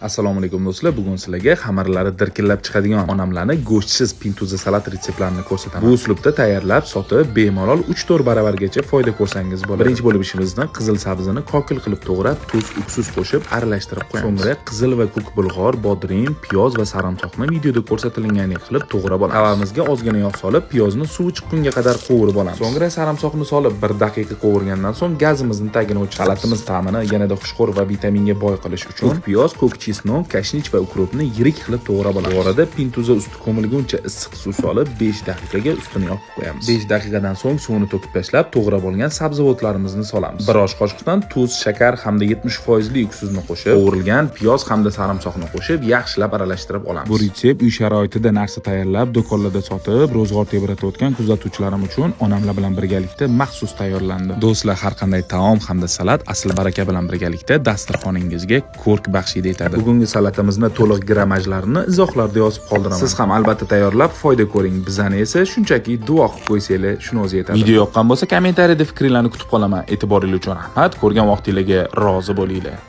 Assalomu alaykum do'stlar. Bugun sizlarga xamirlari dirkillab chiqadigan onamlarni go'shtsiz pintuza salat retseptlarini ko'rsataman. Bu uslubda tayyorlab, sotib, bemalol 3-4 baravargacha foyda ko'rsangiz bo'ladi. Birinchi bo'lib ishimizni qizil sabzini kokil qilib to'g'rab, tuz, uksus qo'shib aralashtirib qo'yamiz. So'ngra qizil va ko'k bulg'or, bodring, piyoz va sarimsoqni videoda ko'rsatilgandek qilib to'g'rab olamiz. Tavamizga ozgina yog' solib, piyozni suvi chiqqunga qadar qovurib olamiz. So'ngra sarimsoqni solib 1 daqiqa qovurgandan so'ng gazimizni tagini o'chirib, salatimiz ta'mini yanada xushxo'r va vitaminga boy qilish uchun ko'k piyoz, ko'k chesnok, kashnich va ukrupni yirik qilib to'g'rab olamiz. Bu orada pintuza usti ko'milguncha issiq suv solib 5 daqiqaga ustini yopib qo'yamiz. 5 daqiqadan so'ng suvni to'kib tashlab, to'g'rab olgan sabzavotlarimizni solamiz. 1 osh qoshiqdan tuz, shakar hamda 70% uksuzni qo'shib, qovurilgan piyoz hamda sarimsoqni qo'shib, yaxshilab aralashtirib olamiz. Bu retsept uy sharoitida narsa tayyorlab, do'konlarda sotib, ro'zg'or tebratayotgan kuzatuvchilarim uchun onamlar bilan birgalikda maxsus tayyorlandi. Do'stlar, har qanday taom hamda salat asl baraka bilan birgalikda dasturxoningizga ko'rk baxshida etadi. Bugungi salatimizni to'liq grammajlarini izohlarda yozib qoldiraman. Siz ham albatta tayyorlab foyda ko'ring. Bizani esa shunchaki duo qilib qo'ysanglar, shuni o'zi yetadi. Video yoqqan bo'lsa, kommentariyada fikringizni kutib qolaman. E'tiboringiz uchun rahmat. Ko'rgan vaqtingizga rozi bo'linglar.